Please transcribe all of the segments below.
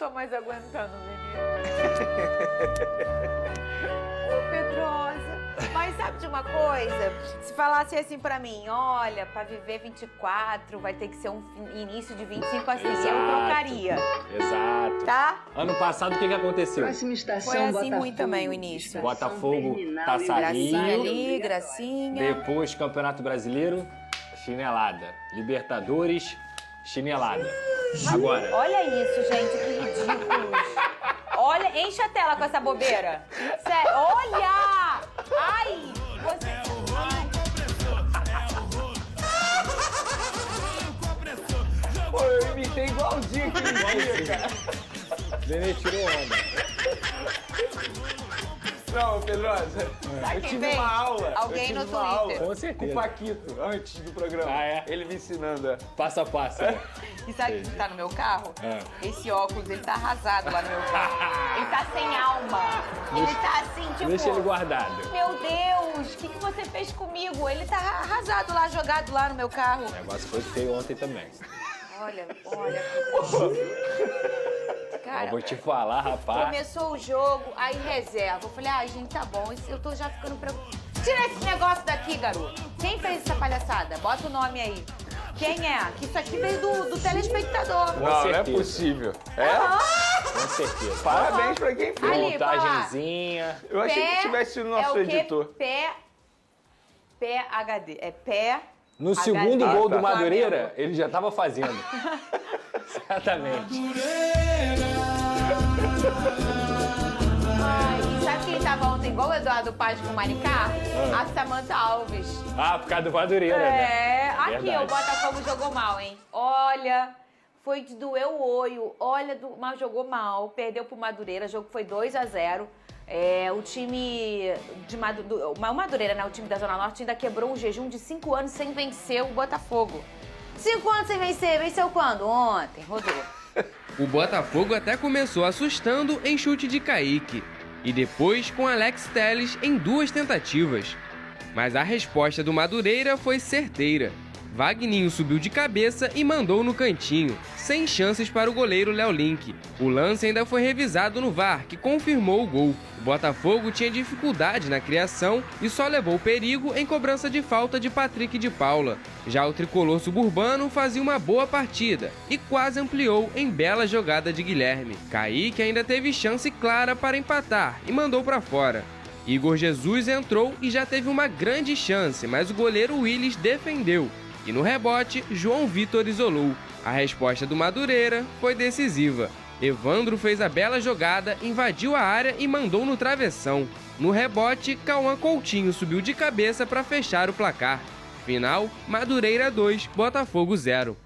tô mais aguentando, menino. Ô, Pedrosa. Mas sabe de uma coisa? Se falasse assim pra mim, olha, pra viver 24 vai ter que ser um início de 25 assim, Exato. eu trocaria. Exato. Tá? Ano passado, o que aconteceu? Próxima estação, Foi assim Botafogo. muito também o início. Botafogo, Taça Gracinha Rio. ali, gracinha. Depois, Campeonato Brasileiro, chinelada. Libertadores, chinelada. Agora, Olha isso, gente, que ridículos. Olha, enche a tela com essa bobeira. Sério, olha! Ai, você... Pô, eu imitei igualzinho aquele dia, cara. Nenê tirou onda. Não, Pedrosa, Sabe eu quem tive fez? uma aula. Alguém eu tive no uma Twitter. aula Com certeza. com o Paquito, antes do programa. Ah, é? Ele me ensinando. Passo a passo. Né? E sabe o que tá no meu carro? Ah. Esse óculos, ele tá arrasado lá no meu carro. Ele tá sem alma. Ele tá assim, tipo... Deixa ele guardado. Meu Deus, o que você fez comigo? Ele tá arrasado lá, jogado lá no meu carro. O negócio foi feio ontem também. Olha. Cara, Eu vou te falar, rapaz. começou o jogo, aí reserva. Eu falei, ai, gente, tá bom, eu tô já ficando preocupada. Tira esse negócio daqui, garoto. Quem fez essa palhaçada? Bota o nome aí. Quem é? Que isso aqui veio do telespectador. Com Não, não é certeza. possível. É? Com certeza. Parabéns pra quem fez. Ali, Montagenzinha. Eu achei que tivesse sido nosso é o quê? editor. Pé HD. É pé... No HD. segundo gol do tá. Madureira, Flamengo. ele já tava fazendo. Exatamente. Ai, e sabe quem tava ontem igual o Eduardo Paz com o Maricá? A Samantha Alves. Ah, por causa do Madureira, né? É, aqui Verdade. o Botafogo jogou mal, hein? Olha, foi de doer o olho. Olha, mas jogou mal, perdeu pro Madureira, o jogo foi 2-0. O time de o Madureira, né? O time da Zona Norte ainda quebrou um jejum de 5 anos sem vencer o Botafogo. 5 anos sem vencer, venceu quando? Ontem, rodou. O Botafogo até começou assustando em chute de Kaique e depois com Alex Telles em 2 tentativas. Mas a resposta do Madureira foi certeira. Vagninho subiu de cabeça e mandou no cantinho, sem chances para o goleiro Léo Link. O lance ainda foi revisado no VAR, que confirmou o gol. O Botafogo tinha dificuldade na criação e só levou perigo em cobrança de falta de Patrick de Paula. Já o tricolor suburbano fazia uma boa partida e quase ampliou em bela jogada de Guilherme. Kaique ainda teve chance clara para empatar e mandou para fora. Igor Jesus entrou e já teve uma grande chance, mas o goleiro Willis defendeu. E no rebote, João Vitor isolou. A resposta do Madureira foi decisiva. Evandro fez a bela jogada, invadiu a área e mandou no travessão. No rebote, Cauã Coutinho subiu de cabeça para fechar o placar. Final, Madureira 2, Botafogo 0.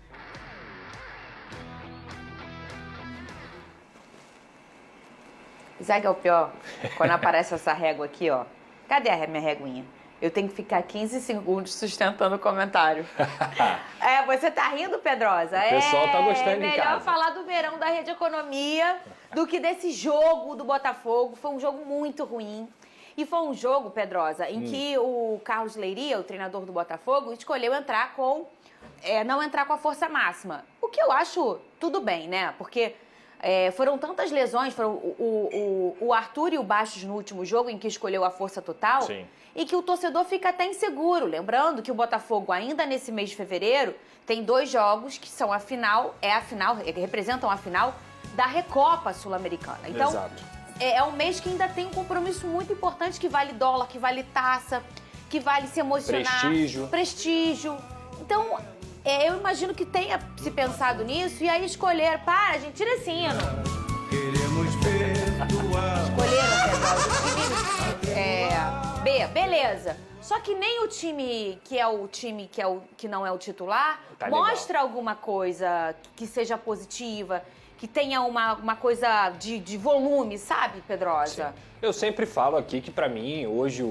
Sabe o que é o pior? Quando aparece essa régua aqui, ó. Cadê a minha réguinha? Eu tenho que ficar 15 segundos sustentando o comentário. Você tá rindo, Pedrosa? O pessoal tá gostando em casa. É melhor falar do verão da Rede Economia do que desse jogo do Botafogo. Foi um jogo muito ruim. E foi um jogo, Pedrosa, em que o Carlos Leiria, o treinador do Botafogo, escolheu entrar não entrar com a força máxima. O que eu acho tudo bem, né? Porque foram tantas lesões, foram o Arthur e o Bastos no último jogo, em que escolheu a força total. Sim. E que o torcedor fica até inseguro. Lembrando que o Botafogo, ainda nesse mês de fevereiro, tem 2 jogos que são representam a final da Recopa Sul-Americana. Então, Exato. É um mês que ainda tem um compromisso muito importante, que vale dólar, que vale taça, que vale se emocionar. Prestígio. Então, eu imagino que tenha se pensado nisso e aí escolher. Gente, tira esse hino. Queremos perdoar. Escolheram, B, beleza. Só que nem o time que não é o titular Tá mostra alguma coisa que seja positiva, que tenha uma coisa de volume, sabe, Pedrosa? Sim. Eu sempre falo aqui que, pra mim, hoje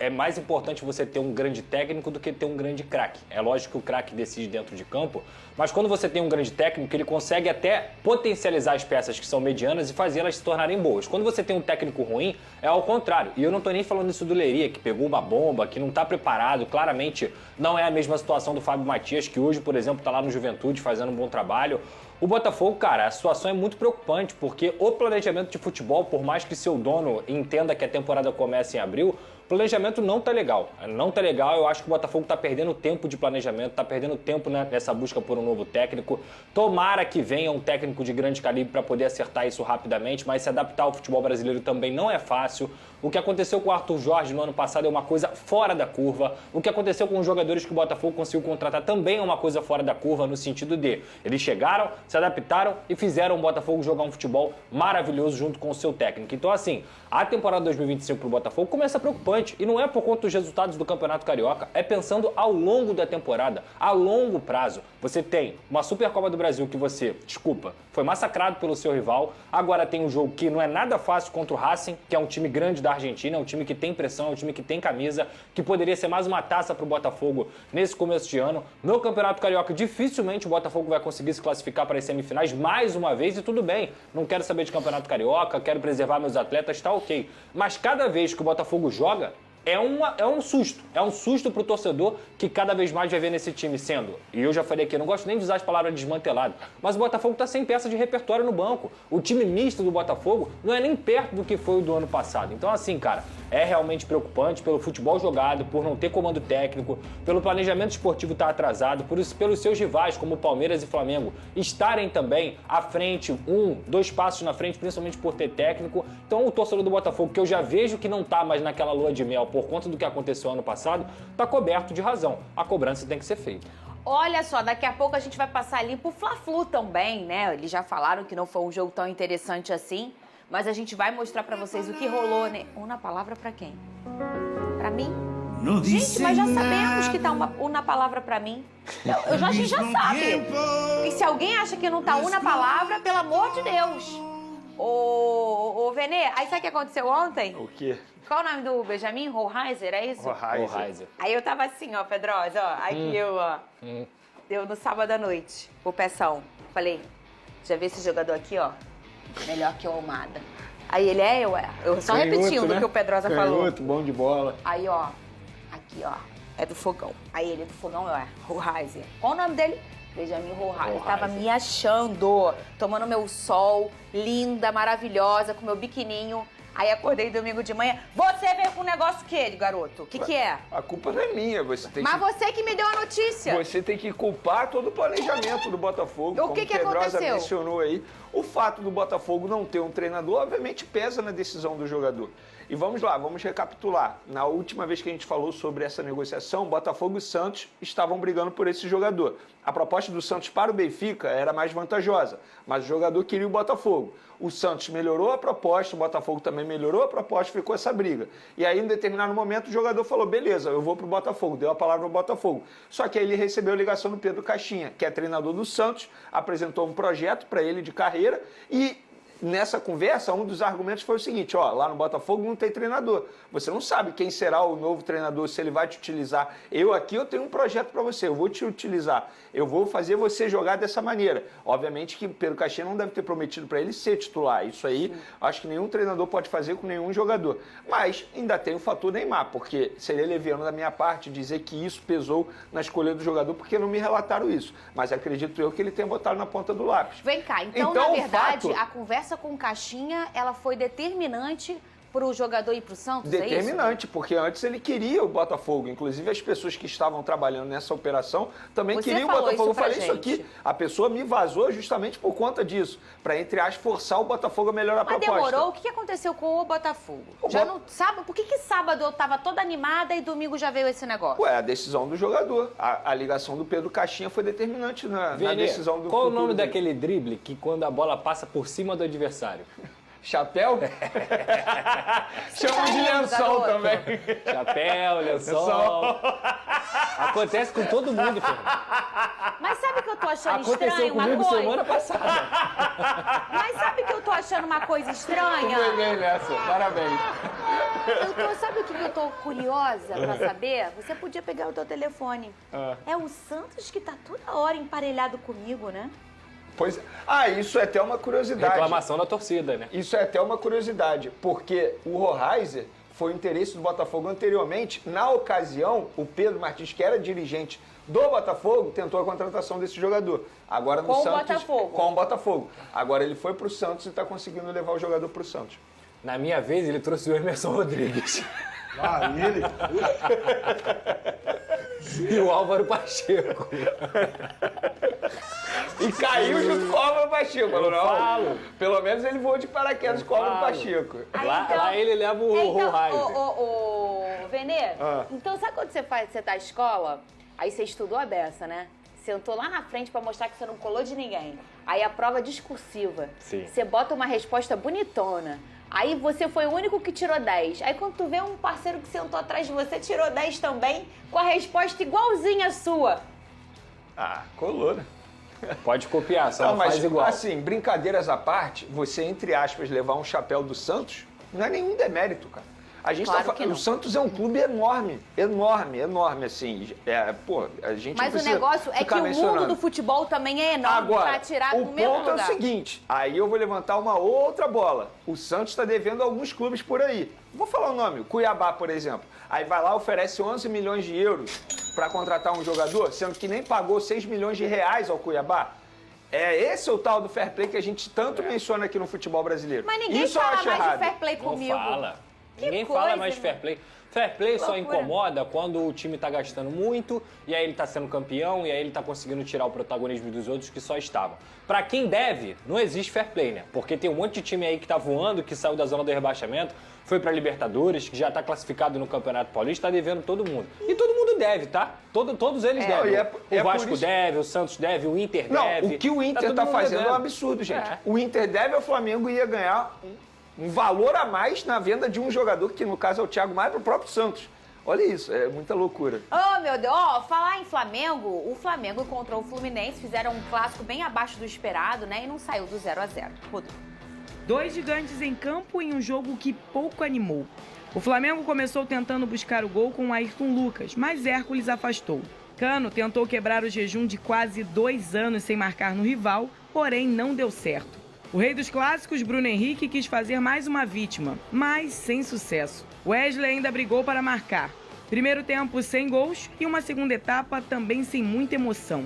é mais importante você ter um grande técnico do que ter um grande craque. É lógico que o craque decide dentro de campo, mas quando você tem um grande técnico, ele consegue até potencializar as peças que são medianas e fazer elas se tornarem boas. Quando você tem um técnico ruim, é ao contrário. E eu não tô nem falando isso do Leiria, que pegou uma bomba, que não tá preparado. Claramente não é a mesma situação do Fábio Matias, que hoje, por exemplo, tá lá no Juventude fazendo um bom trabalho. O Botafogo, cara, a situação é muito preocupante, porque o planejamento de futebol, por mais que seu dono entenda que a temporada começa em abril, o planejamento não tá legal. Não tá legal, eu acho que o Botafogo tá perdendo tempo de planejamento, tá perdendo tempo, né, nessa busca por um novo técnico. Tomara que venha um técnico de grande calibre para poder acertar isso rapidamente, mas se adaptar ao futebol brasileiro também não é fácil. O que aconteceu com o Arthur Jorge no ano passado é uma coisa fora da curva. O que aconteceu com os jogadores que o Botafogo conseguiu contratar também é uma coisa fora da curva, no sentido de eles chegaram, se adaptaram e fizeram o Botafogo jogar um futebol maravilhoso junto com o seu técnico. Então, assim, a temporada 2025 para o Botafogo começa preocupante. E não é por conta dos resultados do Campeonato Carioca, é pensando ao longo da temporada, a longo prazo. Você tem uma Supercopa do Brasil que você, foi massacrado pelo seu rival. Agora tem um jogo que não é nada fácil contra o Racing, que é um time grande da Argentina, é um time que tem pressão, é um time que tem camisa, que poderia ser mais uma taça para o Botafogo nesse começo de ano. No Campeonato Carioca, dificilmente o Botafogo vai conseguir se classificar para as semifinais mais uma vez, e tudo bem. Não quero saber de Campeonato Carioca, quero preservar meus atletas, tá ok. Mas cada vez que o Botafogo joga, é um susto pro torcedor que cada vez mais vai ver nesse time sendo, e eu já falei aqui, eu não gosto nem de usar as palavras desmantelado, mas o Botafogo tá sem peça de repertório no banco. O time misto do Botafogo não é nem perto do que foi o do ano passado. Então, assim, cara, é realmente preocupante pelo futebol jogado, por não ter comando técnico, pelo planejamento esportivo estar atrasado, pelos seus rivais, como Palmeiras e Flamengo, estarem também à frente, 2 passos na frente, principalmente por ter técnico. Então, o torcedor do Botafogo, que eu já vejo que não tá mais naquela lua de mel por conta do que aconteceu ano passado, tá coberto de razão. A cobrança tem que ser feita. Olha só, daqui a pouco a gente vai passar ali pro Fla-Flu também, né? Eles já falaram que não foi um jogo tão interessante assim, mas a gente vai mostrar pra vocês o que rolou, né? Uma palavra pra quem? Pra mim? Gente, mas já sabemos que tá uma palavra pra mim. A gente já sabe. E se alguém acha que não tá uma palavra, pelo amor de Deus. Ô, Venê, aí sabe o que aconteceu ontem? O quê? Qual o nome do Benjamin? Rollheiser, é isso? Rollheiser. Aí eu tava assim, ó, Pedrosa, ó. Aqui eu, ó. Deu no sábado à noite, o Peção. Falei, já vi esse jogador aqui, ó. Melhor que o Almada. Aí ele eu só repetindo o que o Pedrosa falou. Bom de bola. Aí, ó, aqui, ó, é do Fogão. Aí ele é do Fogão, Rollheiser. Qual o nome dele? Benjamin Rollheiser. Tava me achando, tomando meu sol, linda, maravilhosa, com meu biquininho. Aí acordei domingo de manhã. Você veio com um negócio que ele, garoto? O que é? A culpa não é minha. Mas você que me deu a notícia. Você tem que culpar todo o planejamento do Botafogo. O que Pedrosa aconteceu? Mencionou aí. O fato do Botafogo não ter um treinador, obviamente, pesa na decisão do jogador. E vamos lá, vamos recapitular. Na última vez que a gente falou sobre essa negociação, Botafogo e Santos estavam brigando por esse jogador. A proposta do Santos para o Benfica era mais vantajosa, mas o jogador queria o Botafogo. O Santos melhorou a proposta, o Botafogo também melhorou a proposta, ficou essa briga. E aí, em determinado momento, o jogador falou, beleza, eu vou pro Botafogo, deu a palavra ao Botafogo. Só que aí ele recebeu a ligação do Pedro Caixinha, que é treinador do Santos, apresentou um projeto para ele de carreira e nessa conversa, um dos argumentos foi o seguinte, ó, lá no Botafogo não tem treinador. Você não sabe quem será o novo treinador, se ele vai te utilizar. Eu tenho um projeto para você, eu vou te utilizar. Eu vou fazer você jogar dessa maneira. Obviamente que Pedro Caixinha não deve ter prometido para ele ser titular. Isso aí, acho que nenhum treinador pode fazer com nenhum jogador. Mas ainda tem o fator Neymar, porque seria leviano da minha parte dizer que isso pesou na escolha do jogador, porque não me relataram isso. Mas acredito eu que ele tenha botado na ponta do lápis. Vem cá, então na verdade, a conversa com o Caixinha, ela foi determinante para o jogador ir para o Santos, determinante, porque antes ele queria o Botafogo. Inclusive, as pessoas que estavam trabalhando nessa operação também queriam o Botafogo. Eu falei isso aqui, a pessoa me vazou justamente por conta disso, para, entre aspas, forçar o Botafogo a melhorar a proposta. Mas demorou? O que aconteceu com o Botafogo? Não sabe? Por que sábado eu estava toda animada e domingo já veio esse negócio? A decisão do jogador. A ligação do Pedro Caixinha foi determinante na decisão do Qual o nome daquele drible que quando a bola passa por cima do adversário? Chapéu? Chamam de lençol também. Chapéu, lençol. Acontece com todo mundo, Fernando. Mas sabe o que eu tô achando Aconteceu estranho? comigo Uma coisa? semana passada. Mas sabe o que eu tô achando uma coisa estranha? Ganhei nessa, parabéns. Sabe o que eu tô curiosa pra saber? Você podia pegar o teu telefone. É o Santos que tá toda hora emparelhado comigo, né? Pois, isso é até uma curiosidade. Reclamação da torcida, né? Isso é até uma curiosidade, porque o Rollheiser foi o interesse do Botafogo anteriormente. Na ocasião, o Pedro Martins, que era dirigente do Botafogo tentou a contratação desse jogador. Agora no Com o Santos, Botafogo. com o Botafogo. Agora ele foi pro Santos e está conseguindo levar o jogador pro Santos. Na minha vez, ele trouxe o Emerson Rodrigues. Ah, ele? E o Álvaro Pacheco. E caiu junto com o Álvaro Pacheco. Falou, não, falo. pelo menos ele voou de paraquedas com o Álvaro falo. Pacheco. Aí, Lá ele leva o raio. Venê, Ah. então sabe quando você tá na escola, aí você estudou a beça, né? Sentou lá na frente pra mostrar que você não colou de ninguém. Aí a prova discursiva. Sim. Você bota uma resposta bonitona. Aí você foi o único que tirou 10. Aí quando tu vê um parceiro que sentou atrás de você, tirou 10 também, com a resposta igualzinha à sua. Ah, colou, né? Pode copiar, só não mas faz igual. assim, brincadeiras à parte, você, entre aspas, levar um chapéu do Santos, não é nenhum demérito, cara. A gente Claro tá que falando, não. o Santos é um clube enorme, enorme, assim. A gente Mas não o precisa negócio é que ficar o mencionando. mundo do futebol também é enorme Agora, pra tirar o do mesmo ponto é o lugar. seguinte, aí eu vou levantar uma outra bola. O Santos está devendo a alguns clubes por aí. Vou falar o nome, o Cuiabá, por exemplo. Aí vai lá, oferece 11 milhões de euros para contratar um jogador, sendo que nem pagou 6 milhões de reais ao Cuiabá. Esse é o tal do fair play que a gente tanto menciona aqui no futebol brasileiro. Mas ninguém Isso eu fala acho mais errado. de fair play Não comigo. fala. Que Ninguém coisa, fala mais de fair play. Fair play só loucura. incomoda quando o time tá gastando muito e aí ele tá sendo campeão e aí ele tá conseguindo tirar o protagonismo dos outros que só estavam. Pra quem deve, não existe fair play, né? Porque tem um monte de time aí que tá voando, que saiu da zona do rebaixamento, foi pra Libertadores, que já tá classificado no Campeonato Paulista, tá devendo todo mundo. E todo mundo deve, tá? Todos eles devem. e é o por Vasco isso- deve, o Santos deve, o Inter Não, deve. o que o Inter todo tá mundo fazendo é um devendo. absurdo, gente. É. O Inter deve ao Flamengo e ia ganhar um valor a mais na venda de um jogador, que no caso é o Thiago Maia, pro próprio Santos. Olha isso, é muita loucura. Oh, meu Deus. Ó, falar em Flamengo, o Flamengo encontrou o Fluminense, fizeram um clássico bem abaixo do esperado, né? E não saiu do 0-0. Rodrigo. Dois gigantes em campo em um jogo que pouco animou. O Flamengo começou tentando buscar o gol com o Ayrton Lucas, mas Hércules afastou. Cano tentou quebrar o jejum de quase 2 anos sem marcar no rival, porém não deu certo. O rei dos clássicos, Bruno Henrique, quis fazer mais uma vítima, mas sem sucesso. Wesley ainda brigou para marcar. Primeiro tempo sem gols e uma segunda etapa também sem muita emoção.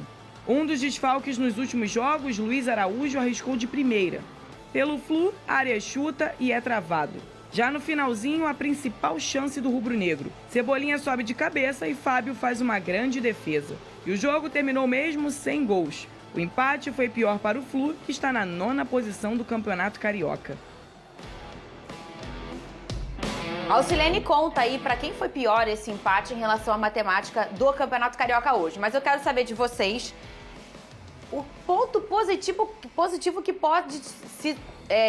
Um dos desfalques nos últimos jogos, Luiz Araújo, arriscou de primeira. Pelo Flu, Arias chuta e é travado. Já no finalzinho, a principal chance do rubro-negro. Cebolinha sobe de cabeça e Fábio faz uma grande defesa. E o jogo terminou mesmo sem gols. O empate foi pior para o Flu, que está na 9ª posição do Campeonato Carioca. Auxiliane conta aí pra quem foi pior esse empate em relação à matemática do Campeonato Carioca hoje. Mas eu quero saber de vocês o ponto positivo que pode se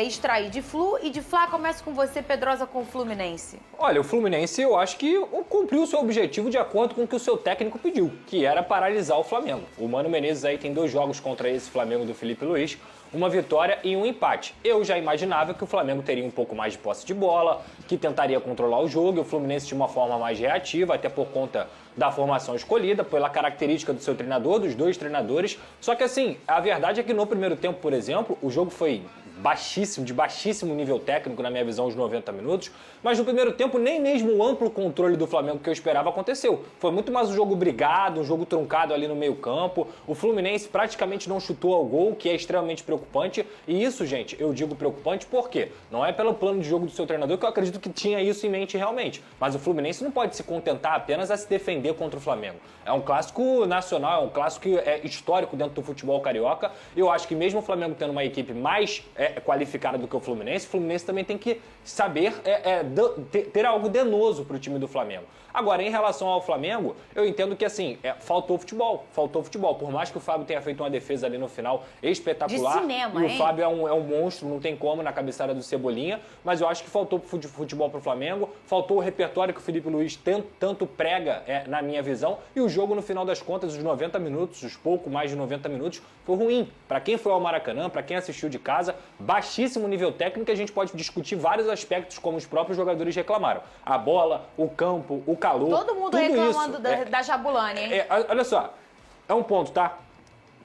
extrair de Flu e de Fla. Começa com você, Pedrosa, com o Fluminense. Olha, o Fluminense eu acho que cumpriu o seu objetivo de acordo com o que o seu técnico pediu, que era paralisar o Flamengo. O Mano Menezes aí tem 2 jogos contra esse Flamengo do Felipe Luiz, uma vitória e um empate. Eu já imaginava que o Flamengo teria um pouco mais de posse de bola, que tentaria controlar o jogo, e o Fluminense de uma forma mais reativa, até por conta da formação escolhida, pela característica do seu treinador, dos 2 treinadores. Só que assim, a verdade é que no primeiro tempo, por exemplo, o jogo foi de baixíssimo nível técnico, na minha visão, os 90 minutos, mas no primeiro tempo nem mesmo o amplo controle do Flamengo que eu esperava aconteceu. Foi muito mais um jogo brigado, um jogo truncado ali no meio campo. O Fluminense praticamente não chutou ao gol, que é extremamente preocupante, e isso, gente, eu digo preocupante porque não é pelo plano de jogo do seu treinador, que eu acredito que tinha isso em mente realmente, mas o Fluminense não pode se contentar apenas a se defender contra o Flamengo. É um clássico nacional, é um clássico que é histórico dentro do futebol carioca. Eu acho que mesmo o Flamengo tendo uma equipe mais qualificada do que o Fluminense também tem que saber ter algo danoso para o time do Flamengo. Agora, em relação ao Flamengo, eu entendo que, assim, faltou futebol. Por mais que o Fábio tenha feito uma defesa ali no final espetacular. De cinema, e hein? o Fábio é um monstro, não tem como na cabeçada do Cebolinha, mas eu acho que faltou futebol pro Flamengo, faltou o repertório que o Felipe Luiz tanto prega, na minha visão, e o jogo, no final das contas, os 90 minutos, os pouco mais de 90 minutos, foi ruim. Para quem foi ao Maracanã, para quem assistiu de casa, baixíssimo nível técnico, a gente pode discutir vários aspectos, como os próprios jogadores reclamaram. A bola, o campo, o calor. Todo mundo tudo reclamando isso, da Jabulani, hein? olha só, é um ponto, tá?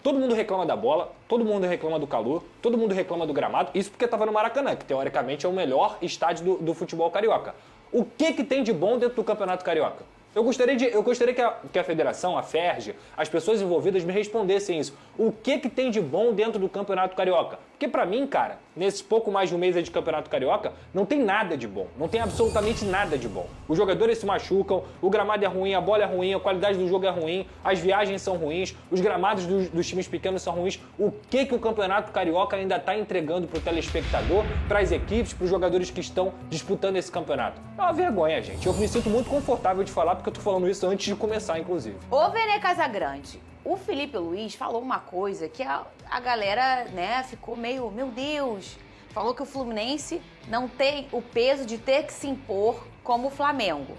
Todo mundo reclama da bola, todo mundo reclama do calor, todo mundo reclama do gramado, isso porque estava no Maracanã, que teoricamente é o melhor estádio do futebol carioca. O que tem de bom dentro do Campeonato Carioca? Eu gostaria que a federação, a FERJ, as pessoas envolvidas me respondessem isso. O que tem de bom dentro do Campeonato Carioca? Porque pra mim, cara, nesses pouco mais de um mês de Campeonato Carioca, não tem nada de bom. Não tem absolutamente nada de bom. Os jogadores se machucam, o gramado é ruim, a bola é ruim, a qualidade do jogo é ruim, as viagens são ruins, os gramados dos times pequenos são ruins. O que o Campeonato Carioca ainda está entregando pro telespectador, pras equipes, pros jogadores que estão disputando esse campeonato? É uma vergonha, gente. Eu me sinto muito confortável de falar, porque eu tô falando isso antes de começar, inclusive. Ô, Vene Casagrande, o Felipe Luiz falou uma coisa que a galera, né, ficou meio, meu Deus, falou que o Fluminense não tem o peso de ter que se impor como o Flamengo.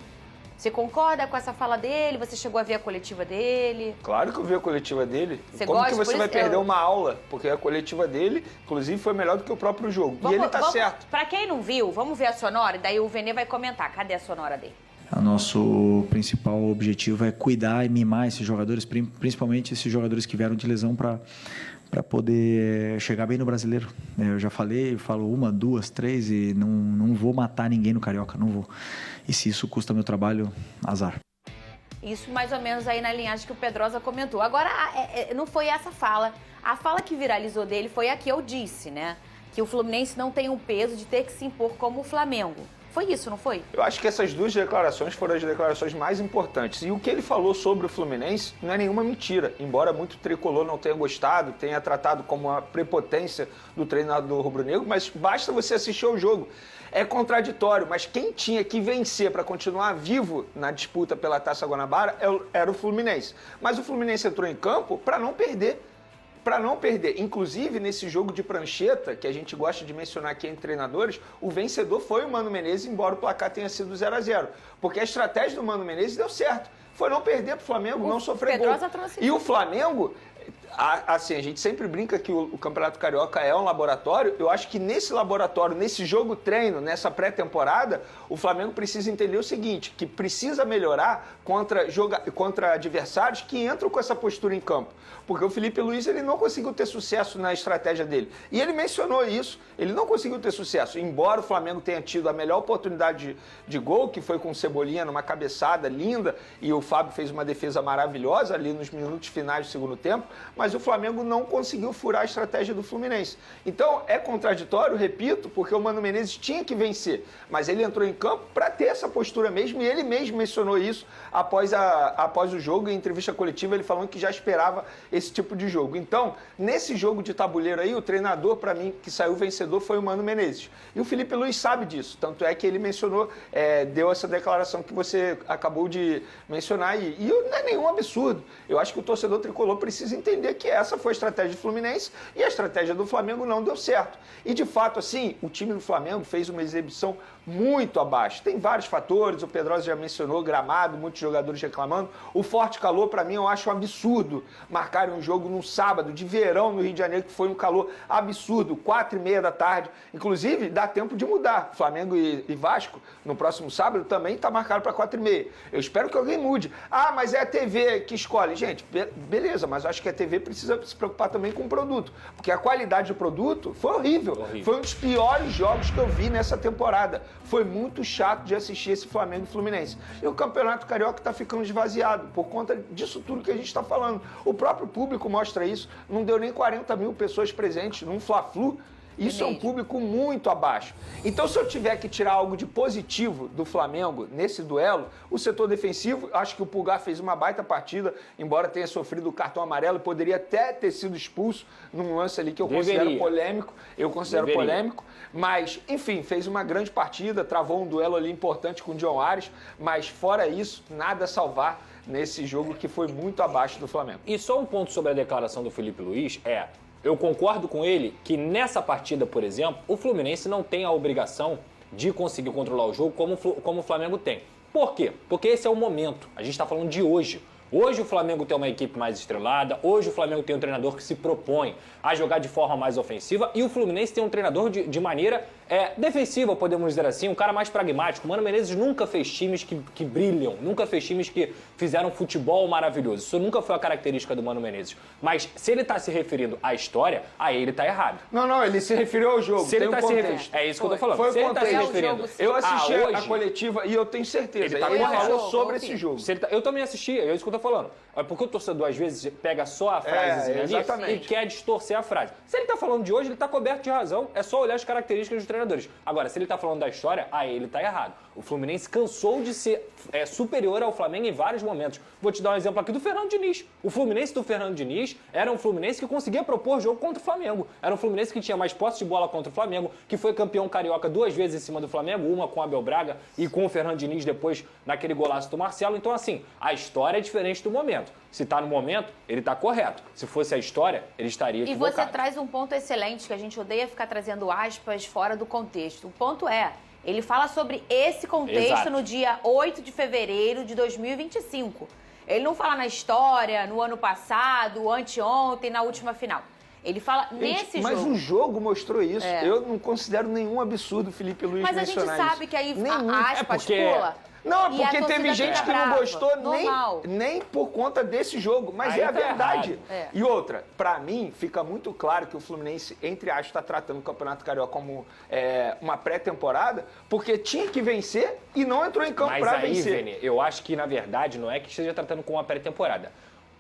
Você concorda com essa fala dele? Você chegou a ver a coletiva dele? Claro que eu vi a coletiva dele. Você Como gosta? que você vai perder uma aula? Porque a coletiva dele, inclusive, foi melhor do que o próprio jogo. E ele tá certo. Pra quem não viu, vamos ver a sonora, e daí o Vene vai comentar. Cadê a sonora dele? O nosso principal objetivo é cuidar e mimar esses jogadores, principalmente esses jogadores que vieram de lesão para poder chegar bem no Brasileiro. Eu já falei, falo 1, 2, 3 e não vou matar ninguém no Carioca, não vou. E se isso custa meu trabalho, azar. Isso mais ou menos aí na linhagem que o Pedrosa comentou. Agora, não foi essa fala. A fala que viralizou dele foi a que eu disse, né? Que o Fluminense não tem o peso de ter que se impor como o Flamengo. Foi isso, não foi? Eu acho que essas duas declarações foram as declarações mais importantes. E o que ele falou sobre o Fluminense não é nenhuma mentira. Embora muito tricolor não tenha gostado, tenha tratado como uma prepotência do treinador rubro-negro, mas basta você assistir ao jogo. É contraditório, mas quem tinha que vencer para continuar vivo na disputa pela Taça Guanabara era o Fluminense. Mas o Fluminense entrou em campo para não perder. Para não perder. Inclusive, nesse jogo de prancheta, que a gente gosta de mencionar aqui entre treinadores, o vencedor foi o Mano Menezes, embora o placar tenha sido 0-0. Porque a estratégia do Mano Menezes deu certo. Foi não perder para o Flamengo, não sofrer gol. E o Flamengo... Assim, a gente sempre brinca que o Campeonato Carioca é um laboratório. Eu acho que nesse laboratório, nesse jogo treino, nessa pré-temporada, o Flamengo precisa entender o seguinte, que precisa melhorar contra adversários que entram com essa postura em campo. Porque o Felipe Luiz ele não conseguiu ter sucesso na estratégia dele. E ele mencionou isso, ele não conseguiu ter sucesso. Embora o Flamengo tenha tido a melhor oportunidade de gol, que foi com o Cebolinha numa cabeçada linda, e o Fábio fez uma defesa maravilhosa ali nos minutos finais do segundo tempo, mas o Flamengo não conseguiu furar a estratégia do Fluminense. Então, é contraditório, repito, porque o Mano Menezes tinha que vencer, mas ele entrou em campo para ter essa postura mesmo, e ele mesmo mencionou isso após o jogo, em entrevista coletiva, ele falando que já esperava esse tipo de jogo. Então, nesse jogo de tabuleiro aí, o treinador, para mim, que saiu vencedor foi o Mano Menezes. E o Felipe Luiz sabe disso, tanto é que ele mencionou, deu essa declaração que você acabou de mencionar, e não é nenhum absurdo. Eu acho que o torcedor tricolor precisa entender que essa foi a estratégia do Fluminense e a estratégia do Flamengo não deu certo. E, de fato, assim, o time do Flamengo fez uma exibição muito abaixo. Tem vários fatores, o Pedrosa já mencionou, gramado, muitos jogadores reclamando. O forte calor, para mim, eu acho um absurdo marcarem um jogo num sábado de verão no Rio de Janeiro, que foi um calor absurdo, 4h30 da tarde. Inclusive, dá tempo de mudar. Flamengo e Vasco, no próximo sábado, também está marcado para 4h30. Eu espero que alguém mude. Ah, mas é a TV que escolhe. Gente, beleza, mas eu acho que a TV precisa se preocupar também com o produto. Porque a qualidade do produto foi horrível. Foi um dos piores jogos que eu vi nessa temporada. Foi muito chato de assistir esse Flamengo e Fluminense. E o Campeonato Carioca está ficando esvaziado por conta disso tudo que a gente está falando. O próprio público mostra isso. Não deu nem 40 mil pessoas presentes num Fla-Flu. Isso é um público muito abaixo. Então, se eu tiver que tirar algo de positivo do Flamengo nesse duelo, o setor defensivo, acho que o Pulgar fez uma baita partida, embora tenha sofrido o cartão amarelo, poderia até ter sido expulso num lance ali que eu considero polêmico. Polêmico, mas, enfim, fez uma grande partida, travou um duelo ali importante com o John Ares, mas fora isso, nada a salvar nesse jogo que foi muito abaixo do Flamengo. E só um ponto sobre a declaração do Felipe Luiz eu concordo com ele que nessa partida, por exemplo, o Fluminense não tem a obrigação de conseguir controlar o jogo como o Flamengo tem. Por quê? Porque esse é o momento. A gente está falando de hoje. Hoje o Flamengo tem uma equipe mais estrelada, hoje o Flamengo tem um treinador que se propõe a jogar de forma mais ofensiva e o Fluminense tem um treinador de maneira defensiva, podemos dizer assim, um cara mais pragmático. O Mano Menezes nunca fez times que brilham, nunca fez times que fizeram futebol maravilhoso. Isso nunca foi a característica do Mano Menezes. Mas se ele está se referindo à história, aí ele está errado. Não, ele se referiu ao jogo. Se ele tá se referindo, é isso que eu tô falando. Foi Se ele tá se referindo, eu assisti hoje, a coletiva e eu tenho certeza. Ele Ele falou sobre Enfim. esse jogo. eu também assisti, é isso que eu tô falando. É porque o torcedor, às vezes, pega só a frase ali exatamente. e quer distorcer a frase. Se ele tá falando de hoje, ele tá coberto de razão. É só olhar as características dos treinadores. Agora, se ele tá falando da história, aí ele tá errado. O Fluminense cansou de ser superior ao Flamengo em vários momentos. Vou te dar um exemplo aqui do Fernando Diniz. O Fluminense do Fernando Diniz era um Fluminense que conseguia propor jogo contra o Flamengo. Era um Fluminense que tinha mais posse de bola contra o Flamengo, que foi campeão carioca 2 vezes em cima do Flamengo, uma com o Abel Braga e com o Fernando Diniz depois naquele golaço do Marcelo. Então, assim, a história é diferente do momento. Se tá no momento, ele tá correto. Se fosse a história, ele estaria equivocado. E você traz um ponto excelente, que a gente odeia ficar trazendo aspas fora do contexto. O ponto é, ele fala sobre esse contexto Exato. no dia 8 de fevereiro de 2025. Ele não fala na história, no ano passado, anteontem, na última final. Ele fala nesse Mas jogo. o jogo mostrou isso. É. Eu não considero nenhum absurdo o Felipe Luiz Mas a gente mencionar sabe isso. que aí Nenhum. a aspas porque- pula. Não, e a porque teve torcida gente fica que não brava. gostou Normal. nem por conta desse jogo, mas Aí é a tá verdade. errado. É. E outra, pra mim, fica muito claro que o Fluminense, entre aspas, está tratando o Campeonato Carioca como uma pré-temporada, porque tinha que vencer e não entrou em campo Mas pra aí, vencer. Vene, eu acho que, na verdade, não é que esteja tratando com uma pré-temporada.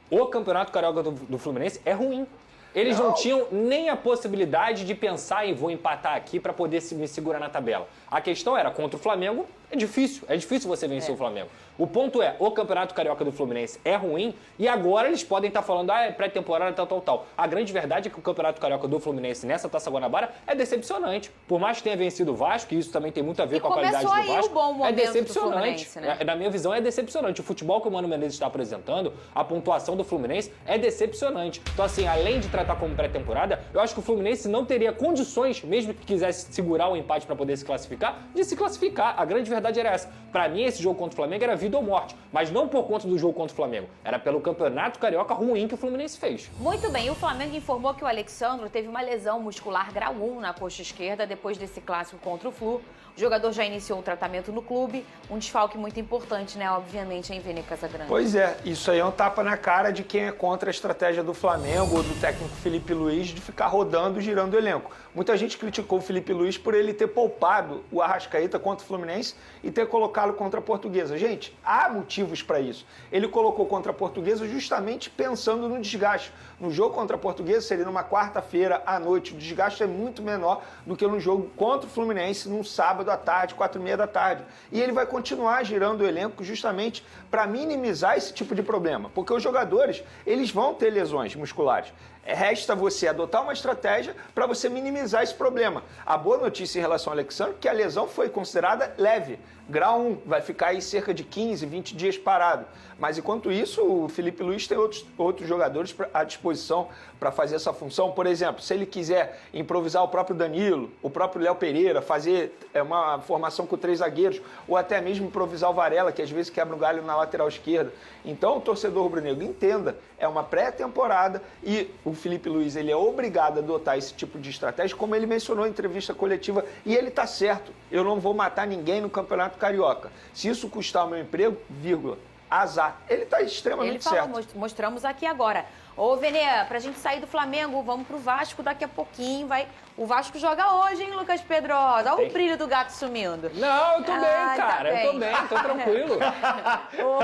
O Campeonato Carioca do Fluminense é ruim. Eles não tinham nem a possibilidade de pensar em vou empatar aqui para poder me segurar na tabela. A questão era, contra o Flamengo, é difícil você vencer o Flamengo. O ponto é, o Campeonato Carioca do Fluminense é ruim e agora eles podem estar falando, é pré-temporada, tal. A grande verdade é que o Campeonato Carioca do Fluminense nessa Taça Guanabara é decepcionante. Por mais que tenha vencido o Vasco, e isso também tem muito a ver E com a qualidade do começou aí Vasco, o bom é momento do decepcionante. Fluminense, né? Na minha visão, é decepcionante. O futebol que o Mano Menezes está apresentando, a pontuação do Fluminense é decepcionante. Então, assim, além de tratar como pré-temporada, eu acho que o Fluminense não teria condições, mesmo que quisesse segurar o empate para poder se classificar, de se classificar. A grande verdade era essa. Para mim, esse jogo contra o Flamengo era vida ou morte. Mas não por conta do jogo contra o Flamengo. Era pelo Campeonato Carioca ruim que o Fluminense fez. Muito bem, o Flamengo informou que o Alexandro teve uma lesão muscular grau 1 na coxa esquerda depois desse clássico contra o Flu. O jogador já iniciou o tratamento no clube, um desfalque muito importante, né, obviamente, em Vene Casagrande. Pois é, isso aí é um tapa na cara de quem é contra a estratégia do Flamengo ou do técnico Felipe Luiz de ficar rodando, girando o elenco. Muita gente criticou o Felipe Luiz por ele ter poupado o Arrascaeta contra o Fluminense e ter colocado contra a Portuguesa. Gente, há motivos para isso. Ele colocou contra a Portuguesa justamente pensando no desgaste. No jogo contra a Portuguesa seria numa quarta-feira à noite. O desgaste é muito menor do que no jogo contra o Fluminense num sábado à tarde, 4h30 da tarde. E ele vai continuar girando o elenco justamente para minimizar esse tipo de problema. Porque os jogadores, eles vão ter lesões musculares. Resta você adotar uma estratégia para você minimizar esse problema. A boa notícia em relação ao Alexandre é que a lesão foi considerada leve. Grau 1, vai ficar aí cerca de 15, 20 dias parado. Mas enquanto isso, o Felipe Luiz tem outros jogadores à disposição para fazer essa função. Por exemplo, se ele quiser improvisar o próprio Danilo, o próprio Léo Pereira, fazer uma formação com 3 zagueiros, ou até mesmo improvisar o Varela, que às vezes quebra o galho na lateral esquerda. Então, o torcedor rubro-negro entenda, é uma pré-temporada e o Felipe Luiz ele é obrigado a adotar esse tipo de estratégia, como ele mencionou em entrevista coletiva, e ele está certo. Eu não vou matar ninguém no Campeonato Carioca. Se isso custar o meu emprego, vírgula, azar. Ele está extremamente certo. Mostramos aqui agora. Ô, Vene, pra gente sair do Flamengo, vamos pro Vasco daqui a pouquinho. O Vasco joga hoje, hein, Lucas Pedrosa? Olha o brilho do gato sumindo. Não, eu tô bem, cara. Tá eu tô bem, tô tranquilo.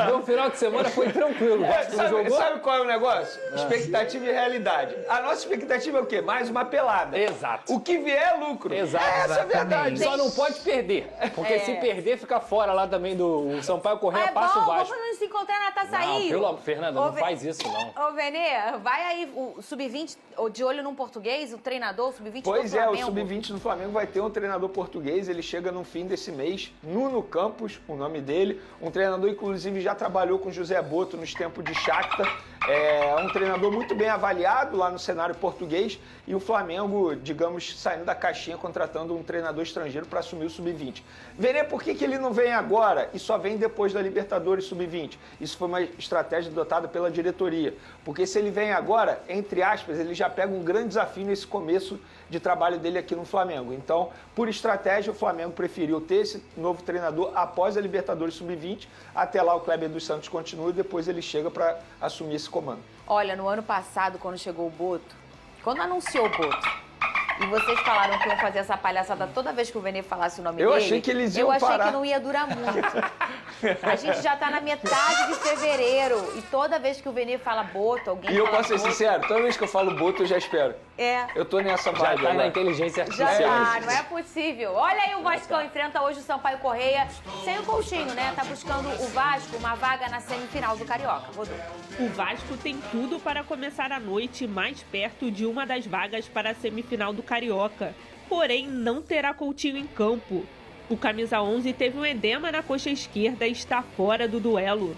Meu final de semana foi tranquilo. O Vasco não jogou? Sabe qual é o negócio? Expectativa e realidade. A nossa expectativa é o quê? Mais uma pelada. Exato. O que vier é lucro. Exato. Essa é a verdade. Só não pode perder. Porque se perder, fica fora lá também do Sampaio Correia, passa o Vasco. Vamos se encontrar na Taça Não, Rio. Fernanda, não faz isso, não. Ô, Vene, vai aí o Sub-20, de olho num português, o treinador, o Sub-20 do Pois é, Flamengo. o Sub-20 do Flamengo vai ter um treinador português, ele chega no fim desse mês, Nuno Campos, o nome dele, um treinador inclusive já trabalhou com José Boto nos tempos de Shakhtar, É um treinador muito bem avaliado lá no cenário português e o Flamengo, digamos, saindo da caixinha, contratando um treinador estrangeiro para assumir o Sub-20. Verê por que ele não vem agora e só vem depois da Libertadores Sub-20. Isso foi uma estratégia adotada pela diretoria. Porque se ele vem agora, entre aspas, ele já pega um grande desafio nesse começo de trabalho dele aqui no Flamengo. Então, por estratégia, o Flamengo preferiu ter esse novo treinador após a Libertadores Sub-20. Até lá o Kleber dos Santos continua e depois ele chega para assumir esse comando. Olha, no ano passado, quando chegou o Boto, quando anunciou o Boto, e vocês falaram que iam fazer essa palhaçada toda vez que o Vene falasse o nome dele. Eu achei que eles iam parar. Eu achei que não ia durar muito. A gente já tá na metade de fevereiro e toda vez que o Vene fala Boto, alguém E eu fala posso ser Boto. sincero, toda vez que eu falo Boto, eu já espero. É. Eu tô nessa Já vibe. tá na né? inteligência Já artificial. tá, não é possível. Olha aí, o Vascão enfrenta hoje o Sampaio Correia sem o Coutinho, né? Tá buscando o Vasco uma vaga na semifinal do Carioca. Rodou. O Vasco tem tudo para começar a noite mais perto de uma das vagas para a semifinal do Carioca. Porém, não terá Coutinho em campo. O camisa 11 teve um edema na coxa esquerda e está fora do duelo.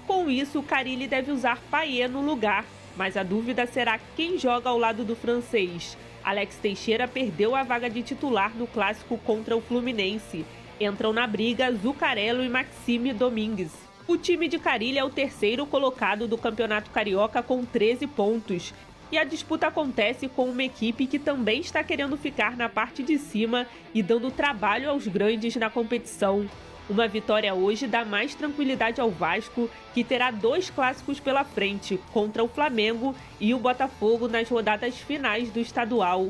Com isso, o Carille deve usar Payet no lugar, mas a dúvida será quem joga ao lado do francês. Alex Teixeira perdeu a vaga de titular no clássico contra o Fluminense. Entram na briga Zuccarello e Maxime Domingues. O time de Carille é o terceiro colocado do Campeonato Carioca com 13 pontos. E a disputa acontece com uma equipe que também está querendo ficar na parte de cima e dando trabalho aos grandes na competição. Uma vitória hoje dá mais tranquilidade ao Vasco, que terá 2 clássicos pela frente, contra o Flamengo e o Botafogo nas rodadas finais do estadual.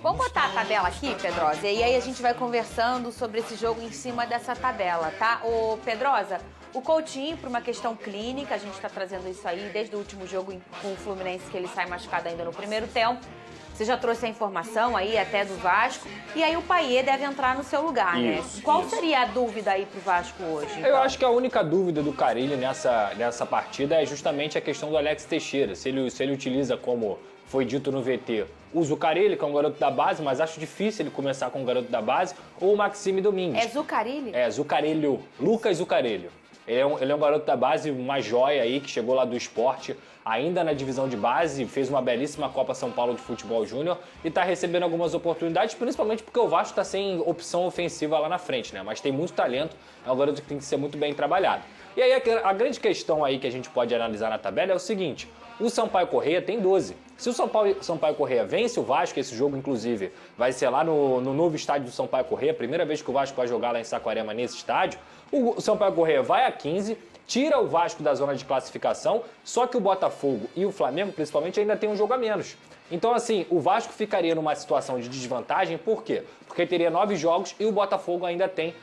Vamos botar a tabela aqui, Pedrosa, e aí a gente vai conversando sobre esse jogo em cima dessa tabela, tá? Ô, Pedrosa, o Coutinho, por uma questão clínica, a gente está trazendo isso aí desde o último jogo com o Fluminense, que ele sai machucado ainda no primeiro tempo. Você já trouxe a informação aí até do Vasco. E aí o Payet deve entrar no seu lugar, né? Qual seria a dúvida aí pro Vasco hoje? Então? Eu acho que a única dúvida do Carille nessa partida é justamente a questão do Alex Teixeira. Se ele utiliza, como foi dito no VT, o Zuccarelli, que é um garoto da base, mas acho difícil ele começar com um garoto da base, ou o Maxime Domingues. É Zuccarelli? É, Zuccarelli, Lucas Zuccarelli. Ele é um garoto da base, uma joia aí, que chegou lá do esporte, ainda na divisão de base, fez uma belíssima Copa São Paulo de Futebol Júnior e está recebendo algumas oportunidades, principalmente porque o Vasco está sem opção ofensiva lá na frente, né? Mas tem muito talento, é um garoto que tem que ser muito bem trabalhado. E aí a grande questão aí que a gente pode analisar na tabela é o seguinte: o Sampaio Correia tem 12. Se o Sampaio Correia vence o Vasco, esse jogo inclusive vai ser lá no novo estádio do Sampaio Correia, primeira vez que o Vasco vai jogar lá em Saquarema nesse estádio, o Sampaio Correia vai a 15, tira o Vasco da zona de classificação, só que o Botafogo e o Flamengo, principalmente, ainda tem um jogo a menos. Então, assim, o Vasco ficaria numa situação de desvantagem, por quê? Porque teria 9 jogos e o Botafogo ainda tem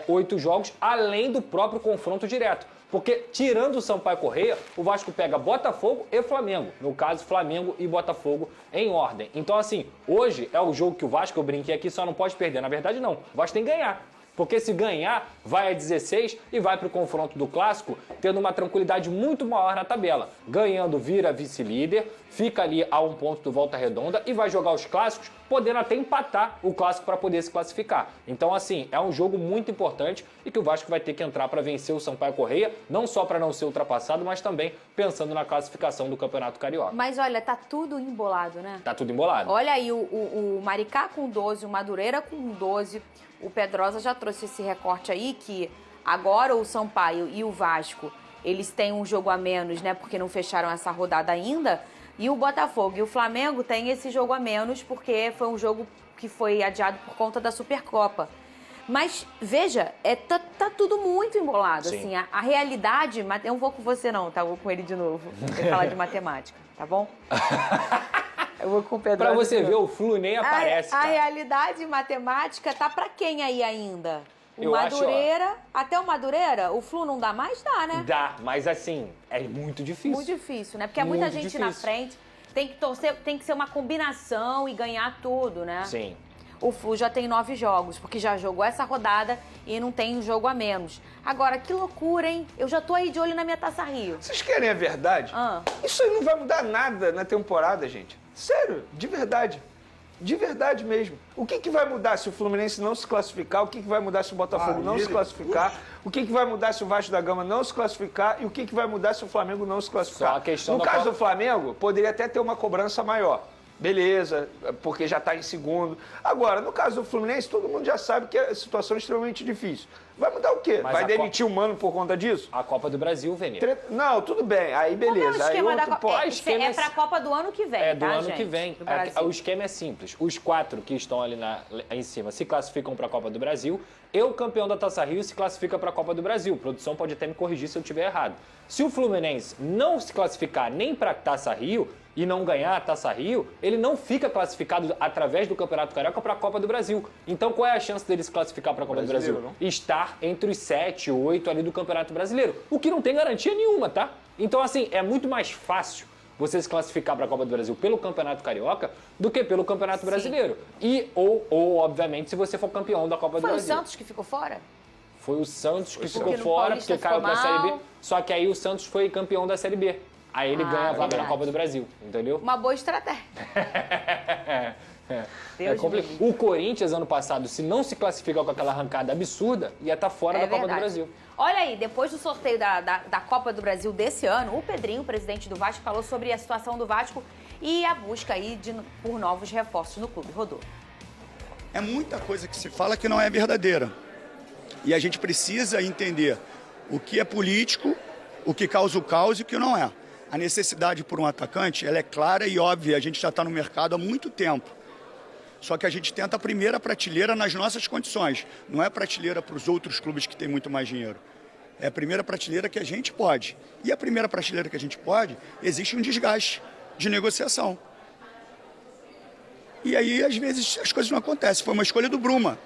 8 jogos, além do próprio confronto direto. Porque, tirando o Sampaio Correia, o Vasco pega Botafogo e Flamengo. No caso, Flamengo e Botafogo em ordem. Então, assim, hoje é o jogo que o Vasco, eu brinquei aqui, só não pode perder. Na verdade, não. O Vasco tem que ganhar. Porque se ganhar, vai a 16 e vai para o confronto do Clássico, tendo uma tranquilidade muito maior na tabela. Ganhando, vira vice-líder, fica ali a 1 ponto do Volta Redonda e vai jogar os Clássicos, podendo até empatar o Clássico para poder se classificar. Então, assim, é um jogo muito importante e que o Vasco vai ter que entrar para vencer o Sampaio Correia, não só para não ser ultrapassado, mas também pensando na classificação do Campeonato Carioca. Mas olha, tá tudo embolado, né? Tá tudo embolado. Olha aí, o Maricá com 12, o Madureira com 12... O Pedrosa já trouxe esse recorte aí que agora o Sampaio e o Vasco, eles têm um jogo a menos, né? Porque não fecharam essa rodada ainda. E o Botafogo e o Flamengo têm esse jogo a menos porque foi um jogo que foi adiado por conta da Supercopa. Mas, veja, tá tudo muito embolado. Sim. Assim, a realidade... Eu não vou com você não, tá? Eu vou com ele de novo. Vou falar de matemática, tá bom? Eu vou com o Pedro. Pra você ver, o Flu nem aparece, A cara. realidade matemática tá pra quem aí ainda? O Eu Madureira, acho, até o Madureira, o Flu não dá mais? Dá, né? Dá, mas assim, é muito difícil. Muito difícil, né? Porque é muita Muito gente difícil. na frente, tem que torcer, tem que ser uma combinação e ganhar tudo, né? Sim. O Flu já tem 9 jogos, porque já jogou essa rodada e não tem um jogo a menos. Agora, que loucura, hein? Eu já tô aí de olho na minha Taça Rio. Vocês querem a verdade? Isso aí não vai mudar nada na temporada, gente. Sério, de verdade. De verdade mesmo. O que vai mudar se o Fluminense não se classificar? O que vai mudar se o Botafogo não se classificar? O que vai mudar se o Vasco da Gama não se classificar? E o que vai mudar se o Flamengo não se classificar? No caso do Flamengo, poderia até ter uma cobrança maior. Beleza, porque já está em segundo. Agora, no caso do Fluminense, todo mundo já sabe que a situação é extremamente difícil. Vai mudar o quê? Vai demitir o Mano por conta disso? A Copa do Brasil, Vene. Não, tudo bem. Aí beleza. Aí outro, é para a Copa do ano que vem, É do ano que vem. O esquema é simples. Os 4 que estão ali em cima se classificam para a Copa do Brasil. O campeão da Taça Rio, se classifica para a Copa do Brasil. A produção pode até me corrigir se eu estiver errado. Se o Fluminense não se classificar nem para a Taça Rio e não ganhar a Taça Rio, ele não fica classificado através do Campeonato Carioca para a Copa do Brasil. Então, qual é a chance dele se classificar para a Copa do Brasil? Não? Estar entre os 7, 8 ali do Campeonato Brasileiro. O que não tem garantia nenhuma, tá? Então, assim, é muito mais fácil você se classificar para a Copa do Brasil pelo Campeonato Carioca do que pelo Campeonato Brasileiro. E, ou, obviamente, se você for campeão da Copa do Brasil. Foi o Santos que ficou fora? Foi o Santos que ficou fora, porque caiu para a Série B. Só que aí o Santos foi campeão da Série B. Aí ele ganha a vaga na Copa do Brasil, entendeu? Uma boa estratégia. O Corinthians, ano passado, se não se classificar com aquela arrancada absurda, ia estar fora da Copa do Brasil. Olha aí, depois do sorteio da Copa do Brasil desse ano, o Pedrinho, presidente do Vasco, falou sobre a situação do Vasco e a busca aí por novos reforços no clube. Rodou. É muita coisa que se fala que não é verdadeira. E a gente precisa entender o que é político, o que causa o caos e o que não é. A necessidade por um atacante, ela é clara e óbvia, a gente já está no mercado há muito tempo. Só que a gente tenta a primeira prateleira nas nossas condições. Não é prateleira para os outros clubes que têm muito mais dinheiro. É a primeira prateleira que a gente pode. E a primeira prateleira que a gente pode, existe um desgaste de negociação. E aí, às vezes, as coisas não acontecem. Foi uma escolha do Bruma.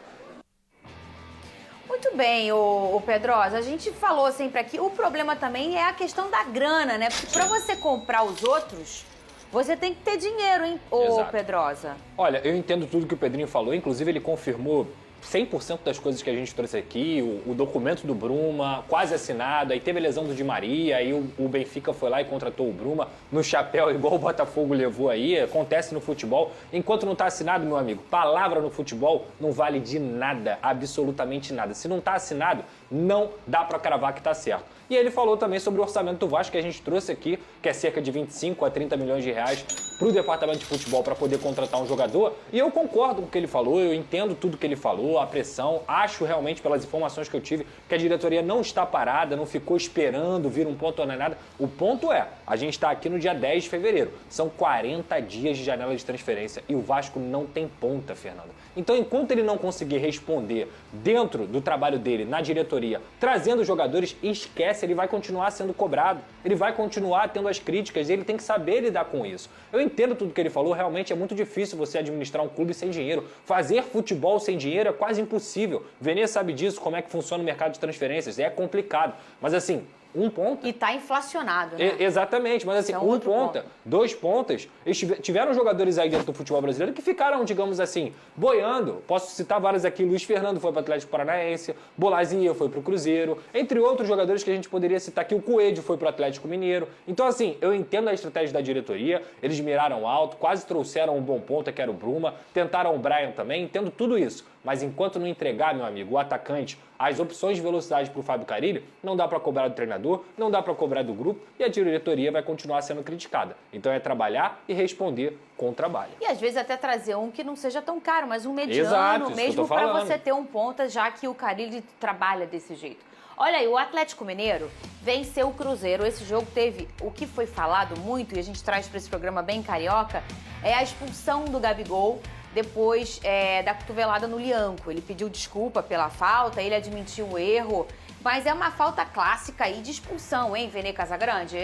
Muito bem, o Pedrosa, a gente falou sempre aqui, o problema também é a questão da grana, né? Porque para você comprar os outros, você tem que ter dinheiro, hein, ô Pedrosa? Olha, eu entendo tudo que o Pedrinho falou, inclusive ele confirmou 100% das coisas que a gente trouxe aqui, o documento do Bruma, quase assinado, aí teve a lesão do Di Maria, aí o Benfica foi lá e contratou o Bruma no chapéu, igual o Botafogo levou aí, acontece no futebol. Enquanto não está assinado, meu amigo, palavra no futebol não vale de nada, absolutamente nada. Se não está assinado, não dá para cravar que está certo. E ele falou também sobre o orçamento do Vasco que a gente trouxe aqui, que é cerca de 25 a 30 milhões de reais para o departamento de futebol para poder contratar um jogador. E eu concordo com o que ele falou, eu entendo tudo que ele falou, a pressão. Acho realmente, pelas informações que eu tive, que a diretoria não está parada, não ficou esperando vir um ponto ou nada. O ponto é, a gente está aqui no dia 10 de fevereiro. São 40 dias de janela de transferência e o Vasco não tem ponta, Fernanda. Então, enquanto ele não conseguir responder dentro do trabalho dele, na diretoria, trazendo jogadores, esquece, ele vai continuar sendo cobrado, ele vai continuar tendo as críticas e ele tem que saber lidar com isso. Eu entendo tudo que ele falou, realmente é muito difícil você administrar um clube sem dinheiro. Fazer futebol sem dinheiro é quase impossível. Venê sabe disso, como é que funciona o mercado de transferências, é complicado. Mas assim, um ponto. E tá inflacionado, né? Exatamente, mas assim, um ponta, dois pontas. Eles tiveram jogadores aí dentro do futebol brasileiro que ficaram, digamos assim, boiando. Posso citar vários aqui. Luiz Fernando foi para o Atlético Paranaense, Bolazia foi para o Cruzeiro, entre outros jogadores que a gente poderia citar aqui. O Coelho foi para o Atlético Mineiro. Então, assim, eu entendo a estratégia da diretoria. Eles miraram alto, quase trouxeram um bom ponta, que era o Bruma. Tentaram o Brian também, entendo tudo isso. Mas enquanto não entregar, meu amigo, o atacante, as opções de velocidade para o Fábio Carille, não dá para cobrar do treinador, não dá para cobrar do grupo e a diretoria vai continuar sendo criticada. Então é trabalhar e responder com trabalho. E às vezes até trazer um que não seja tão caro, mas um mediano, mesmo para você ter um ponta, já que o Carille trabalha desse jeito. Olha aí, o Atlético Mineiro venceu o Cruzeiro. Esse jogo teve o que foi falado muito, e a gente traz para esse programa bem carioca, é a expulsão do Gabigol depois da cotovelada no Lianco. Ele pediu desculpa pela falta, ele admitiu o erro, mas é uma falta clássica aí de expulsão, hein, Vene Casagrande?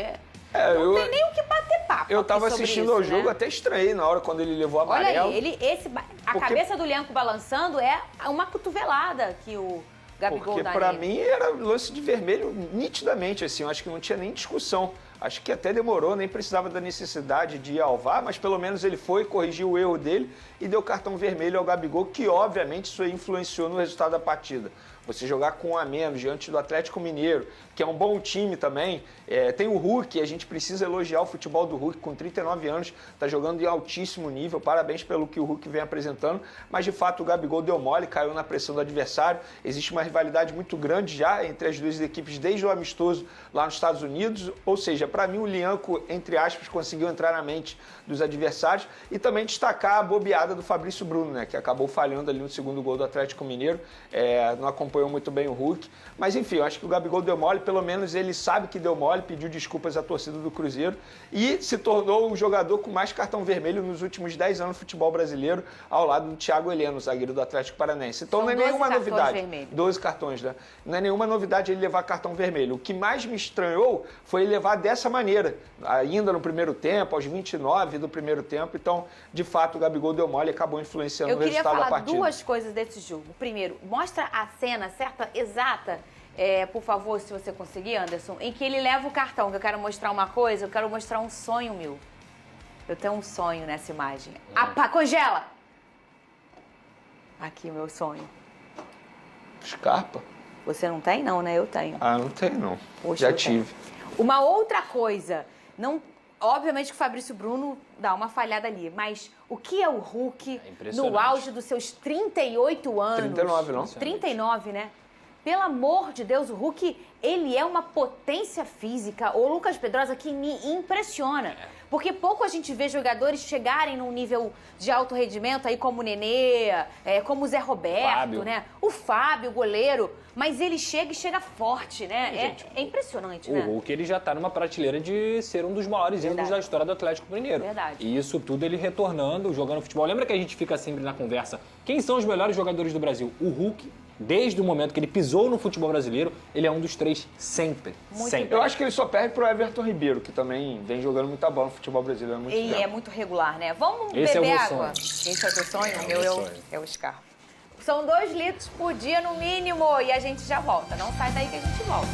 Não tem nem o que bater papo. Eu tava assistindo ao jogo, até estranhei na hora quando ele levou a amarelo. Olha aí, a cabeça do Lianco balançando é uma cotovelada que o Gabigol dá nele. Porque pra mim era lance de vermelho nitidamente, assim, eu acho que não tinha nem discussão. Acho que até demorou, nem precisava da necessidade de ir ao VAR, mas pelo menos ele foi, corrigiu o erro dele e deu cartão vermelho ao Gabigol, que obviamente isso influenciou no resultado da partida. Você jogar com um a menos diante do Atlético Mineiro, que é um bom time também. Tem o Hulk, a gente precisa elogiar o futebol do Hulk, com 39 anos, está jogando em altíssimo nível. Parabéns pelo que o Hulk vem apresentando. Mas, de fato, o Gabigol deu mole, caiu na pressão do adversário. Existe uma rivalidade muito grande já entre as duas equipes desde o amistoso lá nos Estados Unidos. Ou seja, para mim, o Lianco, entre aspas, conseguiu entrar na mente dos adversários. E também destacar a bobeada do Fabrício Bruno, né, que acabou falhando ali no segundo gol do Atlético Mineiro. Não acompanhou muito bem o Hulk. Mas, enfim, eu acho que o Gabigol deu mole. Pelo menos ele sabe que deu mole, pediu desculpas à torcida do Cruzeiro e se tornou o jogador com mais cartão vermelho nos últimos 10 anos no futebol brasileiro, ao lado do Thiago Heleno, zagueiro do Atlético Paranaense. Então, não é nenhuma novidade. 12 cartões, né? Não é nenhuma novidade ele levar cartão vermelho. O que mais me estranhou foi ele levar dessa maneira, ainda no primeiro tempo, aos 29 do primeiro tempo. Então, de fato, o Gabigol deu mole e acabou influenciando o resultado da partida. Eu queria falar duas coisas desse jogo. Primeiro, mostra a cena certa, exata, por favor, se você conseguir, Anderson, em que ele leva o cartão, que eu quero mostrar uma coisa, eu quero mostrar um sonho meu. Eu tenho um sonho nessa imagem. Congela! Aqui o meu sonho. Scarpa? Você não tem, não, né? Eu tenho. Não tenho, não. Poxa, já tive. Uma outra coisa, obviamente que o Fabrício Bruno dá uma falhada ali, mas o que é o Hulk no auge dos seus 38 anos? 39, não? 39, né? Pelo amor de Deus, o Hulk, ele é uma potência física. O Lucas Pedrosa que me impressiona. Porque pouco a gente vê jogadores chegarem num nível de alto rendimento, aí como o Nenê, como o Zé Roberto, né? O Fábio, o goleiro. Mas ele chega e chega forte, né? É impressionante, né? O Hulk, ele já tá numa prateleira de ser um dos maiores ídolos da história do Atlético Mineiro. Verdade. E isso tudo ele retornando, jogando futebol. Lembra que a gente fica sempre na conversa? Quem são os melhores jogadores do Brasil? O Hulk, desde o momento que ele pisou no futebol brasileiro, ele é um dos três sempre. Sempre. Eu acho que ele só perde pro Everton Ribeiro, que também vem jogando muita bola no futebol brasileiro. É muito regular, né? Vamos beber água. Esse é o teu sonho? O meu é o Scarpa. São 2 litros por dia no mínimo e a gente já volta. Não sai daí que a gente volta.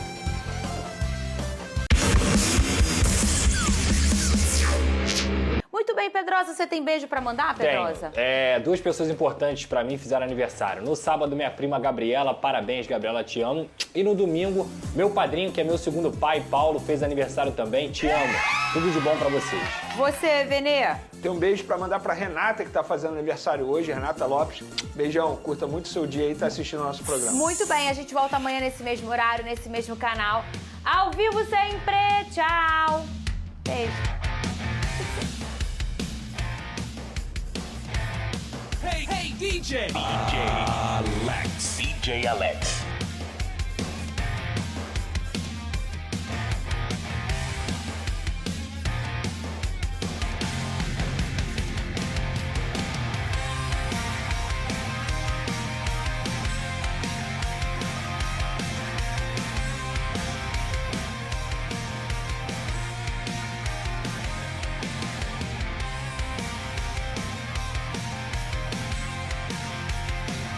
Muito bem, Pedrosa, você tem beijo pra mandar, Pedrosa? Tenho. 2 pessoas importantes pra mim fizeram aniversário. No sábado, minha prima Gabriela, parabéns, Gabriela, te amo. E no domingo, meu padrinho, que é meu segundo pai, Paulo, fez aniversário também, te amo. Tudo de bom pra vocês. Você, Venê? Tem um beijo pra mandar pra Renata, que tá fazendo aniversário hoje, Renata Lopes. Beijão, curta muito o seu dia aí e tá assistindo o nosso programa. Muito bem, a gente volta amanhã nesse mesmo horário, nesse mesmo canal. Ao vivo sempre, tchau. Beijo. Hey, DJ! DJ Alex.